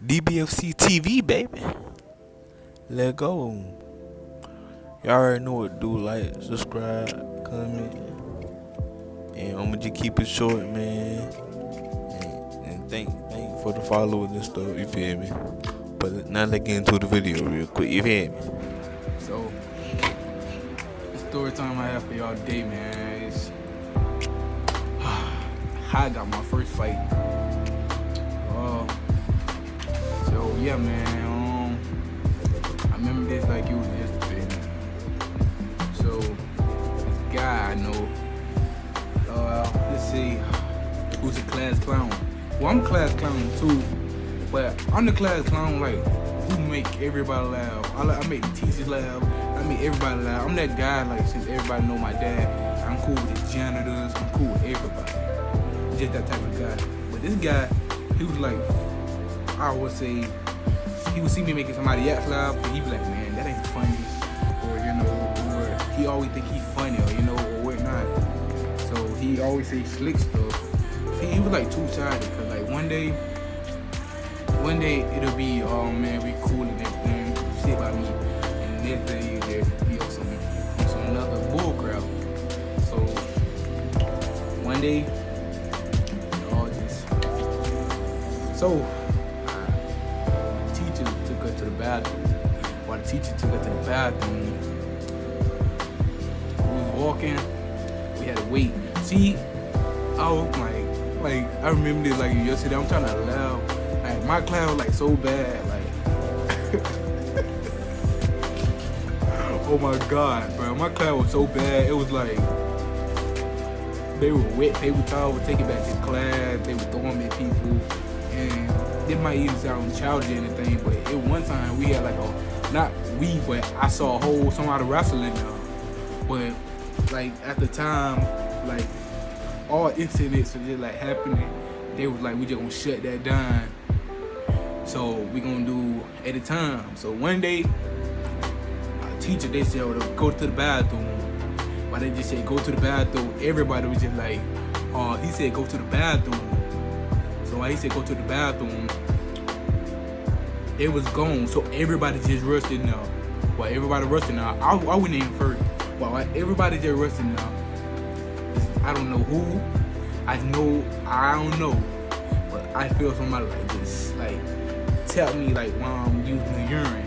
DBFC TV, baby. Let go. Y'all already know what to do. Like, subscribe, comment. And I'm gonna just keep it short, man. And thank you for the followers and stuff, you feel me? But now let's get into the video real quick, you feel me? So, the story time I have for y'all today, man, is how I got my first fight. So yeah, man. I remember this like it was yesterday. So, this guy I know, let's see, who's a class clown. Well, I'm a class clown too, but I'm the class clown like who make everybody laugh. I make the teachers laugh. I make everybody laugh. I'm that guy like since everybody know my dad. I'm cool with the janitors. I'm cool with everybody. I'm just that type of guy. But this guy, he was like, I would say, he would see me making somebody else laugh, and he'd be like, man, that ain't funny, or he always think he's funny, or whatnot. So he always say slick stuff. See, he was like two-sided, cause like one day it'll be, oh man, we cool and everything, sit by me, and the next day there'll be some another bull crap. So one day, all just so teacher took her to the bathroom. While the teacher took her to the bathroom, we was walking, we had to wait. See, I was like I remember this like yesterday. I'm trying to laugh. Like my class was like so bad, like oh my god, bro. My class was so bad. It was like they were wet paper towel, would take it back to class, they would throw them at people, and it might even sound childish or anything, but at one time we had like but I saw somebody wrestling now. But like at the time, like all incidents were just like happening. They was like, we just gonna shut that down. So we gonna do at a time. So one day, our teacher, they said, go to the bathroom. But they just said, go to the bathroom. Everybody was just like, he said, go to the bathroom. So while he said, go to the bathroom, it was gone. So everybody just rushed in now. While everybody rushed in now, I went in first. While everybody just rushed in now, I don't know who. I don't know. But I feel somebody like just like tell me like while I'm using the urine.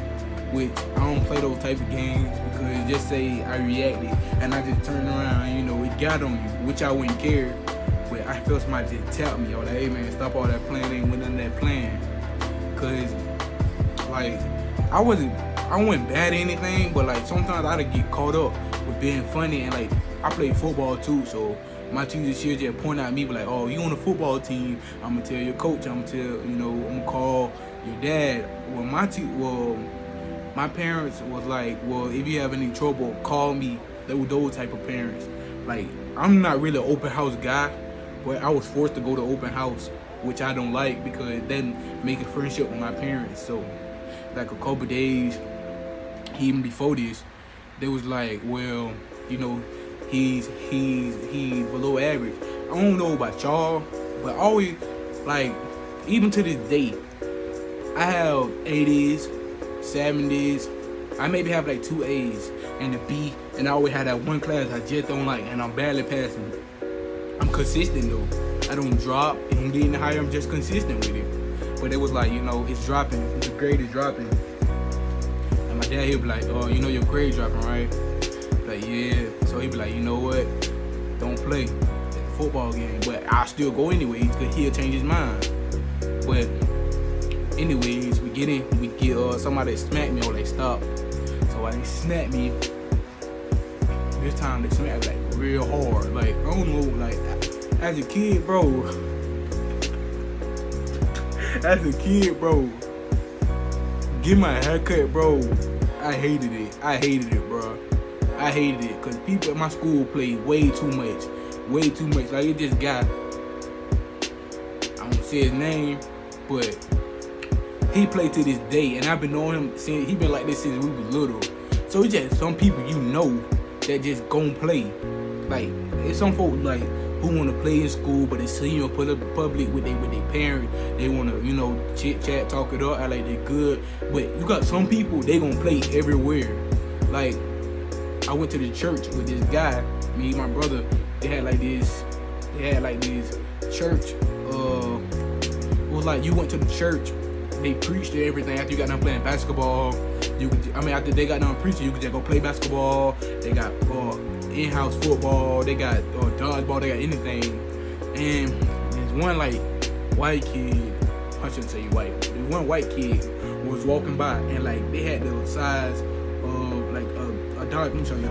Which I don't play those type of games because just say I reacted and I just turned around, it got on you, which I wouldn't care. But I feel somebody just tell me, like, hey man, stop all that playing, ain't with none of that playing. Cause like I wasn't bad at anything, but like sometimes I'd get caught up with being funny, and like I played football too, so my teacher should just point at me, be like, oh, you on the football team, I'm gonna tell your coach, I'm gonna call your dad. My parents was like, well, if you have any trouble, call me. They were those type of parents. Like, I'm not really an open house guy, but I was forced to go to open house, which I don't like because then make a friendship with my parents. So like a couple days, even before this, they was like, well, he's below average. I don't know about y'all, but always, like, even to this day, I have 80s, 70s. I maybe have like 2 A's and a B, and I always had that one class I just don't like, and I'm badly passing. I'm consistent though. I don't drop. If I'm getting higher, I'm just consistent with it. But it was like, it's dropping. The grade is dropping. And my dad, he'll be like, oh, your grade dropping, right? Like, yeah. So he'd be like, you know what? Don't play the football game. But I'll still go anyways because he'll change his mind. But anyways, we get somebody smack me or they stop. So while they smack me, this time they smack me like real hard. Like, I don't know, like as a kid, bro. Get my haircut, bro. I hated it, bro. I hated it because people at my school played way too much. Like, it just got, I won't say his name, but he played to this day, and I've been knowing him since he been like this since we was little. So it's just some people that just gon' play. Like, it's some folks like who want to play in school, but they see you in public with their parents. They want to, chit chat, talk it up, act like they good. But you got some people, they gonna play everywhere. Like, I went to the church with this guy, me and my brother. They had like this church. It was like you went to the church, they preached and everything. After you got done playing basketball, after they got done preaching, you could just go play basketball. They got in-house football, they got dodgeball, they got anything. And there's one like white kid, I shouldn't say white. There's one white kid was walking by and like they had the size of like a dog. Let me show you.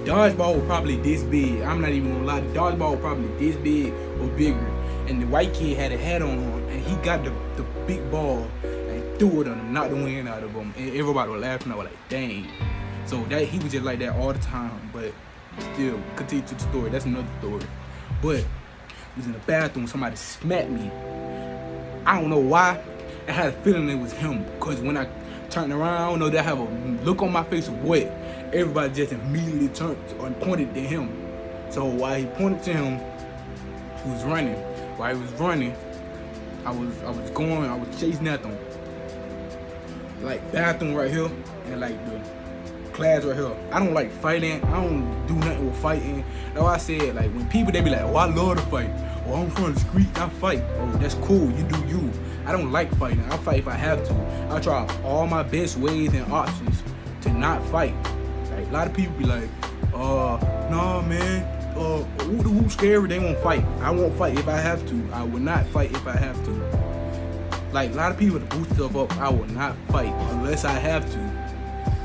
Dodgeball was probably this big. I'm not even gonna lie. The dodgeball was probably this big or bigger. And the white kid had a hat on, and he got the big ball and threw it on him, knocked the wind out of him. And everybody was laughing. I was like, dang. So that he was just like that all the time. But still, continue to the story. That's another story. But I was in the bathroom. Somebody smacked me. I don't know why. I had a feeling it was him. Cause when I turned around, I don't know, they have a look on my face of what. Everybody just immediately turned and pointed to him. So while he pointed to him, he was running. While he was running, I was chasing after him. Like bathroom right here and like the class right here. I don't like fighting. I don't do nothing with fighting. That's why I said, like, when people, they be like, oh, I love to fight. Oh, I'm from the street, I fight. Oh, that's cool, you do you. I don't like fighting. I'll fight if I have to. I'll try all my best ways and options to not fight. Like, a lot of people be like, nah, man, who's scary, they won't fight. I won't fight if I have to. I will not fight if I have to. Like, a lot of people to boost stuff up, I will not fight unless I have to.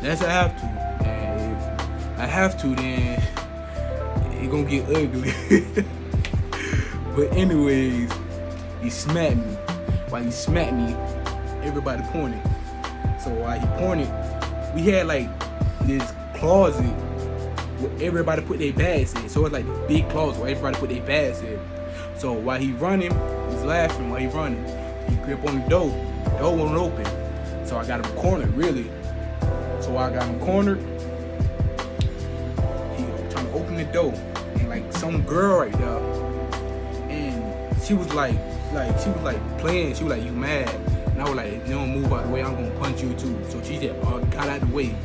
Unless I have to. And if I have to, then it gonna get ugly. But anyways, he smacked me. While he smacked me, everybody pointed. So while he pointed, we had like this closet where everybody put their bags in. So it's like this big closet where everybody put their bags in. So while he running, he's laughing while he running. He grip on the door wasn't open. So I got him cornered, really. So while I got him cornered, he was trying to open the door. And like some girl right there, and she was like playing, she was like, you mad? And I was like, no, move out the way, I'm gonna punch you too. So she just got out the way.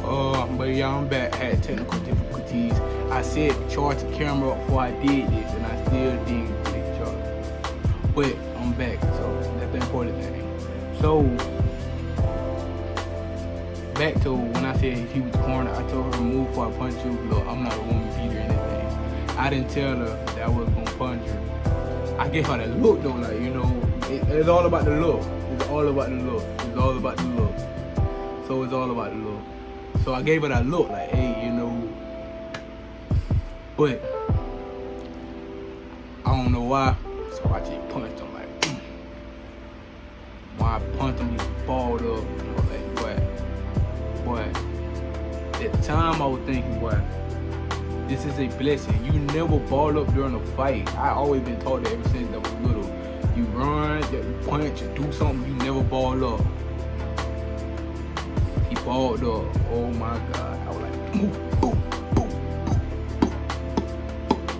But yeah, I'm back. Had technical difficulties. I said charge the camera up before I did this, and I still didn't get it charged. But I'm back, so that's the important thing. So back to when I said he was cornered, I told her to move before I punch you. Look, I'm not a woman beater or anything. I didn't tell her that I was gonna punch her. I gave her that look though, like, it's all about the look. It's all about the look. It's all about the look. So it's all about the look. So I gave her that look, like, hey, but I don't know why. So I just punched him, like, when I punched him, he was balled up, like, boy. At the time I was thinking, boy, this is a blessing. You never ball up during a fight. I always been taught that ever since I was little. You run, you punch, you do something, you never ball up. He balled up. Oh my God. I was like, boom, boom, boom, boom,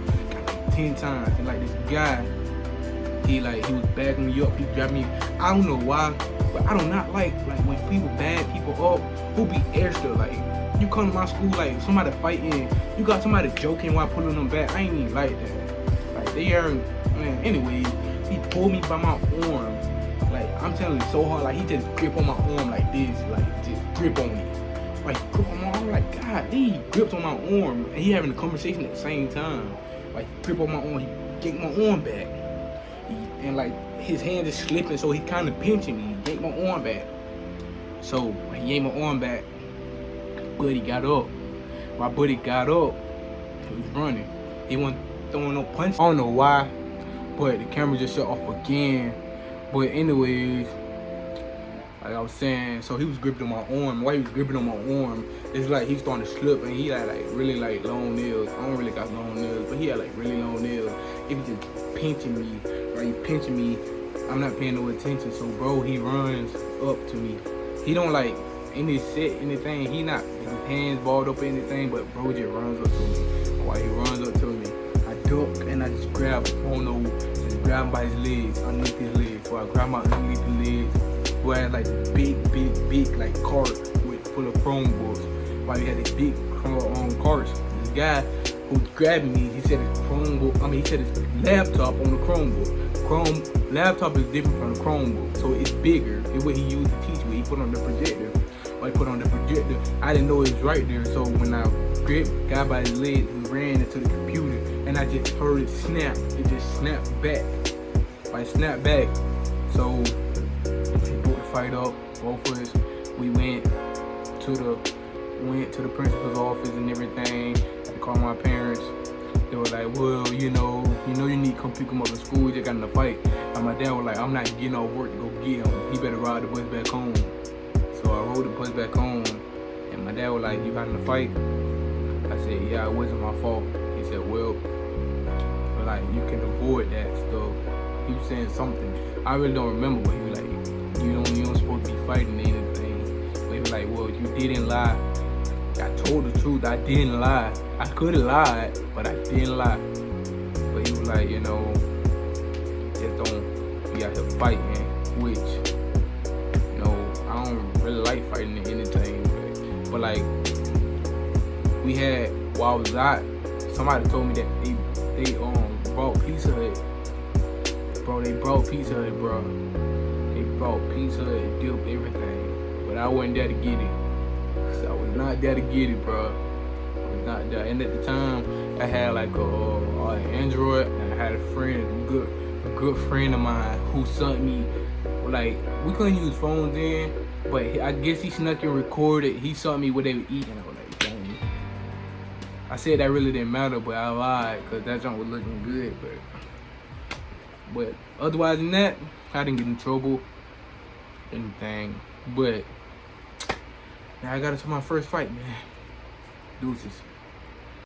boom. Got like 10 times. And like this guy, he was backing me up. He grabbed me. I don't know why, but I do not like when people bag people up who be extra. Like, you come to my school, like somebody fighting, you got somebody joking while pulling them back. I ain't even like that. Like, they are, man. Anyways, he pulled me by my arm. Like, I'm telling you, so hard. Like, he just grip on my arm like this, like just grip on it. Like, grip on my arm. Like, God, he gripped on my arm, and he having a conversation at the same time. Like, grip on my arm, he get my arm back, and like his hand is slipping, so he kind of pinching me. He get my arm back. So when he gave my arm back, buddy got up. My buddy got up. He was running. He wasn't throwing no punch. I don't know why, but the camera just shut off again. But anyways, like I was saying, so he was gripping on my arm. While he was gripping on my arm, it's like he was starting to slip, and he had like really like long nails. I don't really got long nails, but he had like really long nails. He was just pinching me. Right, he pinching me. I'm not paying no attention. So bro, he runs up to me. He don't like in his set, anything. He not his hands balled up or anything, but bro just runs up to me. While he runs up to me, I duck and I just grab just grab him by his legs, underneath his legs. So I grab my underneath the legs. Boy, I had like this big like cart full of Chromebooks. While he had this big carts, this guy who grabbed me, he said his he said his laptop on the Chromebook. Laptop is different from the Chromebook, so it's bigger. It's what he used to teach me. He put on the projector. While he put on the projector, I didn't know it was right there. So when I gripped guy by his leg, we ran into the computer, and I just heard it snap. It just snapped back. Like snapped back. So he broke the fight up. Both of us, we went to the principal's office and everything. I called my parents. They were like, well, you know you need to come pick him up at school. He just got in a fight. And my dad was like, I'm not getting off work to go get him. He better ride the bus back home. So I rode the bus back home. And my dad was like, you got in a fight? I said, yeah, it wasn't my fault. He said, well, like, you can avoid that stuff. He was saying something. I really don't remember, but he was like, you don't supposed to be fighting or anything. But he was like, well, you didn't lie. I told the truth. I didn't lie. I could have lied, but I didn't lie. But he was like, just don't be out here fighting, which, I don't really like fighting or anything. But like, while I was out, somebody told me that they brought Pizza Hut. Bro, they brought Pizza Hut, bro. They brought Pizza Hut, dip, everything. But I wasn't there to get it. So I was not there to get it, bro. I was not there. And at the time, I had like an Android, and I had a friend, a good friend of mine, who sent me, like, we couldn't use phones then, but I guess he snuck and recorded. He sent me what they were eating. I was like, dang. I said that really didn't matter, but I lied, because that junk was looking good. But otherwise than that, I didn't get in trouble, anything. But now I got into my first fight, man. Deuces.